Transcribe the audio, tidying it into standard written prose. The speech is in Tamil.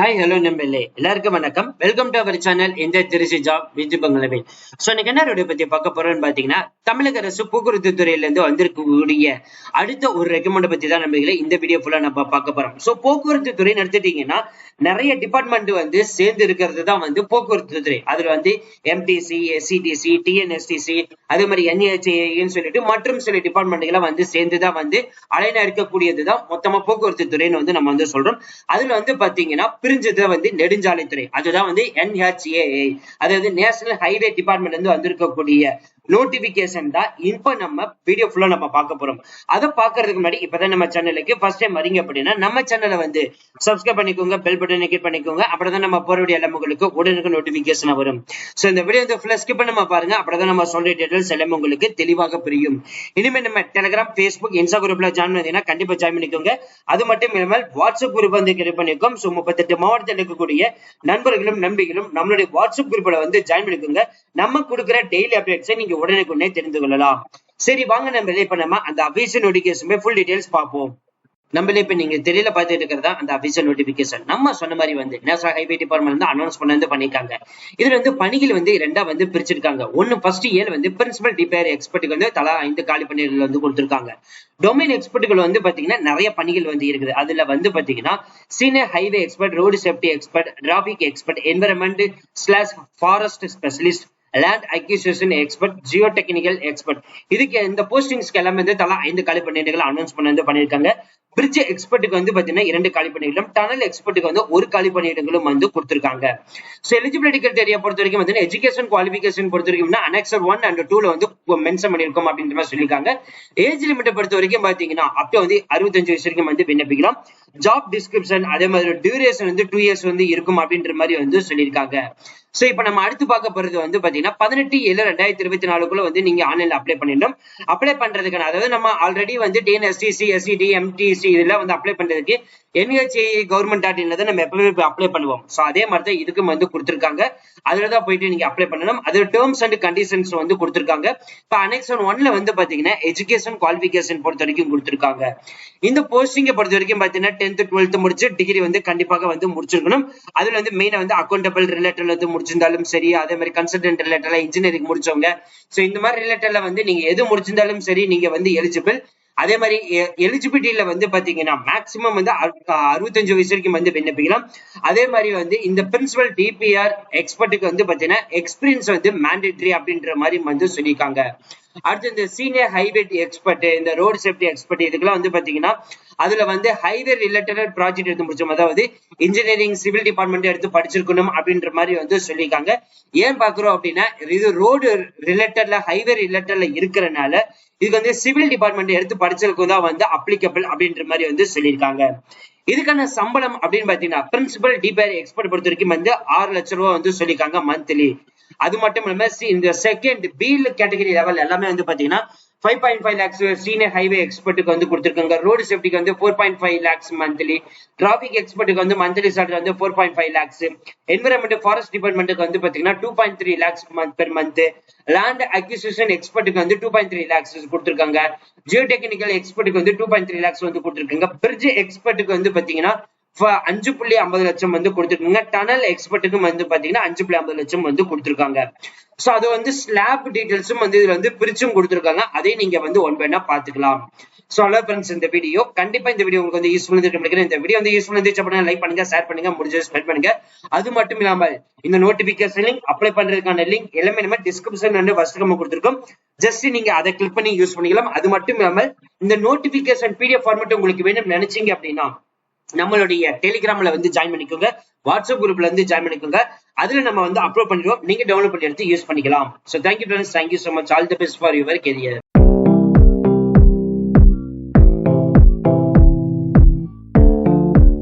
ஹாய் ஹலோ நம்பளே எல்லாருக்கும் வணக்கம். வெல்கம் டு அவர் சேனல் இந்த திருச்சி ஜாப் விஜய் பங்களவேல். சோ இன்னைக்கு என்ன வீடியோ பத்தி பார்க்க போறோம்னு பாத்தீங்கன்னா, தமிழக அரசு போக்குவரத்து துறையில இருந்து வந்திருக்கக்கூடிய அடுத்த ஒரு ரெக்கமெண்ட் பத்தி தான் நம்பளே இந்த வீடியோ ஃபுல்லா நம்ம பார்க்க போறோம். சோ போக்குவரத்து துறை நடத்திட்டீங்கன்னா நிறைய டிபார்ட்மெண்ட் வந்து சேர்ந்து இருக்கிறது தான் வந்து போக்குவரத்து துறை. அதுல வந்து எம்டிசி, எஸ்சிடிசி, டிஎன்எஸ்டிசி, அதே மாதிரி என்ஹெச்ஏன்னு சொல்லிட்டு மற்றும் சில டிபார்ட்மெண்ட்களை வந்து சேர்ந்துதான் வந்து அலைனா இருக்கக்கூடியதுதான் மொத்தமா போக்குவரத்து துறைன்னு வந்து நம்ம வந்து சொல்றோம். அதுல வந்து பாத்தீங்கன்னா பிரிஞ்சது வந்து நெடுஞ்சாலைத்துறை, அதுதான் வந்து NHAI, அதாவது நேஷனல் ஹைவே டிபார்ட்மெண்ட் வந்து வந்திருக்கக்கூடிய நோட்டிபிகேஷன் தான் இப்ப நம்ம வீடியோ ஃபுல்லா நம்ம பார்க்க போறோம். அதை பாக்குறதுக்கு முன்னாடி இப்பதான் நம்ம சேனலுக்கு ஃபர்ஸ்ட் டைம் வரீங்க அப்படின்னா நம்ம சேனலை வந்து சப்ஸ்கிரைப் பண்ணிக்கோங்க, பெல் பட்டனை கிளிக் பண்ணிக்கோங்க. அப்படிதான் நம்ம போற வீடியோ எல்லாம் உங்களுக்கு உடனுக்கு நோட்டிபிகேஷன் வரும். சோ இந்த வீடியோ வந்து ஃபுல்லா ஸ்கிப் பண்ணாம பாருங்க, அப்படிதான் நம்ம சொல்ற டீடைல்ஸ் எல்லாம் உங்களுக்கு தெளிவாக புரியும். இனிமே நம்ம டெலிகிராம், Facebook, இன்ஸ்டா குரூப்ல ஜாயின் பண்ணீங்கன்னா கண்டிப்பா ஜாயின் பண்ணிக்கோங்க. அது மட்டும் இல்லாமல் வாட்ஸ்அப் குரூப் வந்து கிரியேட் பண்ணிக்கோம். சோ 38 மாவட்டத்தில் இருக்கக்கூடிய நண்பர்களும் நண்பிகளும் நம்மளுடைய வாட்ஸ்அப் குரூப்ல வந்து ஜாயின் பண்ணிக்கோங்க. நம்ம கொடுக்குற டெய்லி அப்டேட்ஸை நீங்க உடனே தெரிந்து கொள்ளலாம். சரி வாங்க நம்ம இப்ப நம்ம அந்த அபிஷியல் நோட்டிபிகேஷன் ஃபுல் டீடைல்ஸ் பார்ப்போம். நம்மளே இப்ப நீங்க தெரியல பார்த்துட்டு இருக்கிறதா அந்த அபிஷியல் நோட்டிபிகேஷன். நம்ம சொன்ன மாதிரி வந்து நேஷனல் ஹைவே டிபார்ட்மெண்ட் வந்து அனௌன்ஸ் பண்ணி பண்ணிருக்காங்க. இதுல வந்து பணிகள் வந்து ரெண்டா வந்து பிரிச்சிருக்காங்க. ஒன்னு ஃபர்ஸ்ட் இயர் வந்து பிரின்சிபல் டிபேர் எக்ஸ்பர்ட்டுக்கு வந்து தலா 5 காலி பணிகள் வந்து கொடுத்திருக்காங்க. டொமைன் எக்ஸ்பர்ட்டுகள் வந்து பாத்தீங்கன்னா நிறைய பணிகள் வந்து இருக்குது. அதுல வந்து பாத்தீங்கன்னா senior highway expert, road safety expert, traffic expert, environment slash forest specialist, land அக்யூசியேஷன் expert, Jio technical expert. இதுக்கு இந்த போஸ்டிங்ஸ்க்கு எல்லாமே வந்து தலா 5 காலி பணியிடங்கள் அனௌன்ஸ் பண்ணி பண்ணிருக்காங்க. பிரிட்ஜ் எக்ஸ்பர்ட்டுக்கு வந்து பாத்தீங்கன்னா 2 காலி பணியிடம், டனல் எக்ஸ்பர்ட்டுக்கு வந்து 1 காலி பணியிடங்களும் வந்து கொடுத்திருக்காங்க. சோ எலிஜிபிலிட்டி கிரைட்டீரியா பொறுத்த வரைக்கும் வந்து எஜுகேஷன் குவாலிஃபிகேஷன் பொறுத்த வரைக்கும் அனெக்சர் 1 and 2 வந்து மென்ஷன் பண்ணிருக்கோம் அப்படின்ற மாதிரி சொல்லியிருக்காங்க. ஏஜ் லிமிட்டை பொறுத்த வரைக்கும் பாத்தீங்கன்னா அப்ப வந்து 65 வயசு வரைக்கும் வந்து விண்ணப்பிக்கலாம். ஜாப் டிஸ்கிரிப்ஷன் அதே மாதிரி டியூரேஷன் வந்து 2 இயர்ஸ் வந்து இருக்கும் அப்படின்ற மாதிரி வந்து சொல்லியிருக்காங்க. சோ இப்ப நம்ம அடுத்து பார்க்க போறது வந்து பாத்தீங்கன்னா 18/7/2024 வந்து நீங்க ஆன்லைன்ல அப்ளை பண்ணிடணும். அப்ளை பண்றதுக்கான அதாவது நம்ம ஆல்ரெடி வந்து TNSTC, SCD, MTC இதெல்லாம் வந்து அப்ளை பண்றதுக்கு NHAI government.in தான் நம்ம எப்பவுமே அப்ளை பண்ணுவோம். சோ அதே மாதிரி தான் இதுக்கும் வந்து கொடுத்திருக்காங்க. அதுலதான் போயிட்டு நீங்க அப்ளை பண்ணணும். அது டேர்ம்ஸ் அண்ட் கண்டிஷன்ஸ் வந்து கொடுத்திருக்காங்க. இப்ப அனெக்ஷன் 1ல வந்து பாத்தீங்கன்னா எஜுகேஷன் குவாலிஃபிகேஷன் பொறுத்த வரைக்கும் கொடுத்திருக்காங்க. இந்த போஸ்டிங்கை பொறுத்த வரைக்கும் பாத்தீங்கன்னா 10th 12th முடிச்சு டிகிரி வந்து கண்டிப்பாக வந்து முடிச்சிருக்கணும். அதுல வந்து மெயினா வந்து அக்கௌண்டபிள் ரிலேட்டட்ல வந்து முடிச்சிருந்தாலும் சரி, அதே மாதிரி கன்சல்டன்ட் ரிலேட்டட்ல இன்ஜினியரிங் முடிச்சவங்க, சோ இந்த மாதிரி ரிலேட்டட்ல வந்து நீங்க எது முடிச்சிருந்தாலும் சரி நீங்க வந்து எலிஜிபிள். அதே மாதிரி எலிஜிபிலிட்டியில வந்து பாத்தீங்கன்னா மேக்சிமம் வந்து 65 வயசு வரைக்கும் வந்து விண்ணப்பிக்கலாம். அதே மாதிரி வந்து இந்த பிரின்சிபல் டிபிஆர் எக்ஸ்பர்ட்டுக்கு வந்து பாத்தீங்கன்னா எக்ஸ்பீரியன்ஸ் வந்து மேண்டேட்டரி அப்படின்ற மாதிரி வந்து சொல்லியிருக்காங்க. அடுத்து இந்த சீனியர் ஹைவே எக்ஸ்பர்ட், இந்த ரோடு சேஃப்டி எக்ஸ்பர்ட் இதுக்கெல்லாம் வந்து பாத்தீங்கன்னா அதுல வந்து ஹைவே ரிலேட்டட் ப்ராஜெக்ட் எடுத்து முடிச்சோம். அதாவது இன்ஜினியரிங், சிவில் டிபார்ட்மெண்ட் எடுத்து படிச்சிருக்கணும் அப்படின்ற மாதிரி வந்து சொல்லியிருக்காங்க. ஏன் பாக்குறோம் அப்படின்னா இது ரோடு ரிலேட்டட்ல ஹைவே ரிலேட்டட்ல இருக்கிறனால இதுக்கு வந்து சிவில் டிபார்ட்மெண்ட் எடுத்து படிச்சதுக்கு தான் வந்து அப்ளிகபிள் அப்படின்ற மாதிரி வந்து சொல்லியிருக்காங்க. இதுக்கான சம்பளம் அப்படின்னு பாத்தீங்கன்னா பிரின்சிபல் டிபேர் எக்ஸ்பர்ட் பொறுத்த வரைக்கும் வந்து 6 லட்சம் ரூபாய் வந்து சொல்லியிருக்காங்க மந்த்லி. அது மட்டும் இல்லாம இந்த செகண்ட் பீல் கேட்டகரி லெவல் எல்லாமே வந்து பாத்தீங்கன்னா 5.5 lakhs சீனியர் ஹைவே எக்ஸ்பர்ட்டுக்கு வந்து கொடுத்திருக்காங்க. ரோடு சேஃப்டிக்கு வந்து 4.5 lakhs மந்த்லி, டிராபிக் எக்ஸ்பர்ட்டுக்கு வந்து மந்த்லி சாலரி வந்து 4.5 lakhs, என்விரான்மெண்ட் ஃபாரஸ்ட் டிபார்ட்மெண்ட்டுக்கு வந்து பாத்தீங்கன்னா 2.3 lakhs per month, land acquisition எக்ஸ்பர்ட்டுக்கு வந்து 2.3 lakhs கொடுத்திருக்காங்க. ஜியோ டெக்னிக்கல் எக்ஸ்பர்ட்டுக்கு வந்து 2.3 lakhs வந்து கொடுத்திருக்காங்க. பிரிட்ஜ் எக்ஸ்பர்ட்டுக்கு வந்து பாத்தீங்கன்னா 5.50 லட்சம் வந்து கொடுத்திருக்காங்க. டனல் எக்ஸ்பர்ட்டுக்கும் வந்து பாத்தீங்கன்னா 5.50 லட்சம் வந்து கொடுத்திருக்காங்க. சோ அது வந்து ஸ்லாப் டீடைல்ஸும் வந்து இதுல வந்து பிரிச்சும் கொடுத்திருக்காங்க. அதை நீங்க வந்து ஒன் பை ஒன்னா பாத்துக்கலாம். சோ ஹலோ ஃப்ரெண்ட்ஸ், இந்த வீடியோ கண்டிப்பா இந்த வீடியோ உங்களுக்கு வந்து யூஸ்ஃபுல் இருக்கு. இந்த வீடியோ வந்து யூஸ்ஃபுல் இருந்துச்சு அப்படின்னா லைக் பண்ணுங்க, ஷேர் பண்ணுங்க, முடிஞ்சது ஸ்ப்ரெட் பண்ணுங்க. அது மட்டும் இல்லாமல் இந்த நோட்டிபிகேஷன் லிங்க், அப்ளை பண்றதுக்கான லிங்க் எல்லாமே நம்ம டிஸ்கிரிப்ஷன் வந்து ஃபர்ஸ்ட் நம்ம கொடுத்திருக்கோம். ஜஸ்ட் நீங்க அதை கிளிக் பண்ணி யூஸ் பண்ணிக்கலாம். அது மட்டும் இல்லாமல் இந்த நோட்டிபிகேஷன் PDF ஃபார்மேட் உங்களுக்கு வேணும் நினைச்சீங்க அப்படின்னா நம்மளுடைய டெலிகிராம்ல வந்து ஜாயின் பண்ணிக்கோங்க, வாட்ஸ்அப் குரூப்ல வந்து ஜாயின் பண்ணிக்கோங்க. அதுல நம்ம வந்து அப்லோட் பண்ணிடுவோம். நீங்க டவுன்லோட் பண்ணி எடுத்து யூஸ் பண்ணிக்கலாம். So thank you friends, thank you so much. All the best for your career.